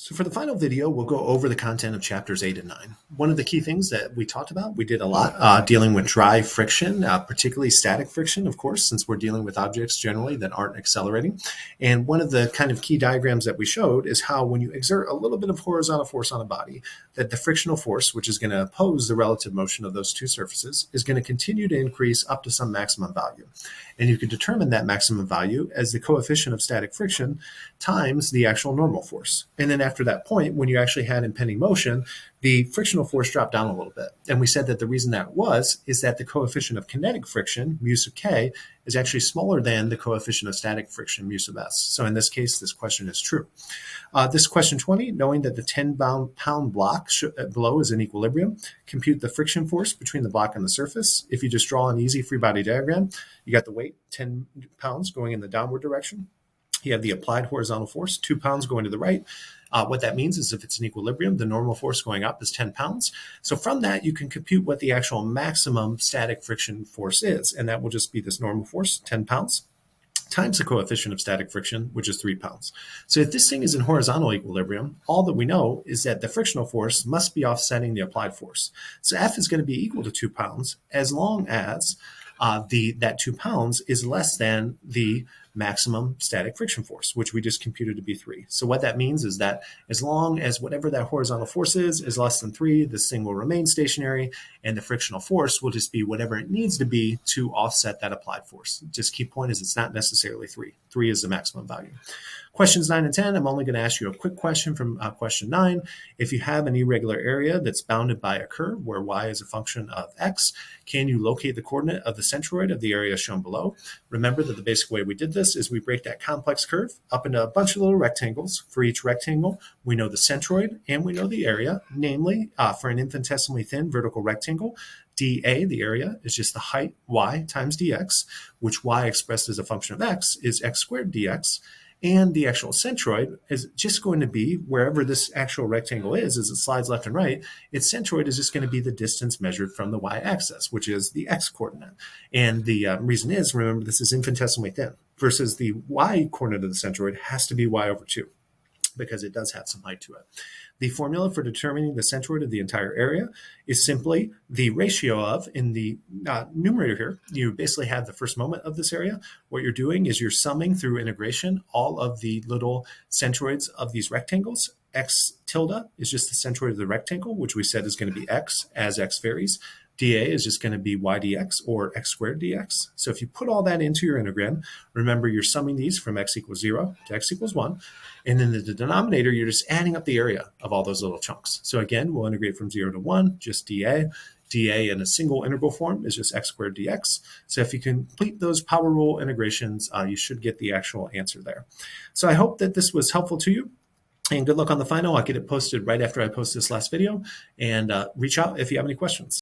So for the final video, we'll go over the content of chapters 8 and 9. One of the key things that we talked about, we did a lot dealing with dry friction, particularly static friction, of course, since we're dealing with objects generally that aren't accelerating. And one of the kind of key diagrams that we showed is how when you exert a little bit of horizontal force on a body, that the frictional force, which is going to oppose the relative motion of those two surfaces, is going to continue to increase up to some maximum value. And you can determine that maximum value as the coefficient of static friction times the actual normal force. And then after that point, when you actually had impending motion, the frictional force dropped down a little bit. And we said that the reason that is that the coefficient of kinetic friction, mu sub k, is actually smaller than the coefficient of static friction, mu sub s. So in this case, this question is true. This question 20, knowing that the 10-pound block below is in equilibrium, compute the friction force between the block and the surface. If you just draw an easy free body diagram, you got the weight, 10 pounds going in the downward direction. You have the applied horizontal force, 2 pounds going to the right. What that means is if it's in equilibrium, the normal force going up is 10 pounds. So from that, you can compute what the actual maximum static friction force is. And that will just be this normal force, 10 pounds, times the coefficient of static friction, which is 3 pounds. So if this thing is in horizontal equilibrium, all that we know is that the frictional force must be offsetting the applied force. So F is going to be equal to 2 pounds as long as that 2 pounds is less than the maximum static friction force, which we just computed to be 3. So what that means is that as long as whatever that horizontal force is less than 3, this thing will remain stationary, and the frictional force will just be whatever it needs to be to offset that applied force. Just key point is it's not necessarily 3. 3 is the maximum value. Questions 9 and 10, I'm only going to ask you a quick question from question 9. If you have an irregular area that's bounded by a curve where y is a function of x, can you locate the coordinate of the centroid of the area shown below? Remember that the basic way we did this is we break that complex curve up into a bunch of little rectangles. For each rectangle, we know the centroid and we know the area, namely for an infinitesimally thin vertical rectangle, dA, the area, is just the height y times dx, which y expressed as a function of x is x squared dx. And the actual centroid is just going to be wherever this actual rectangle is as it slides left and right, its centroid is just going to be the distance measured from the y-axis, which is the x-coordinate. And the reason is, remember, this is infinitesimally thin versus the y-coordinate of the centroid has to be y over 2 because it does have some height to it. The formula for determining the centroid of the entire area is simply the ratio of, in the numerator here, you basically have the first moment of this area. What you're doing is you're summing through integration all of the little centroids of these rectangles. X tilde is just the centroid of the rectangle, which we said is going to be x as x varies. dA is just going to be y dx or x squared dx. So if you put all that into your integral, remember you're summing these from x equals 0 to x equals 1. And then the denominator, you're just adding up the area of all those little chunks. So again, we'll integrate from 0 to 1, just dA. dA in a single integral form is just x squared dx. So if you complete those power rule integrations, you should get the actual answer there. So I hope that this was helpful to you. And good luck on the final. I'll get it posted right after I post this last video. And reach out if you have any questions.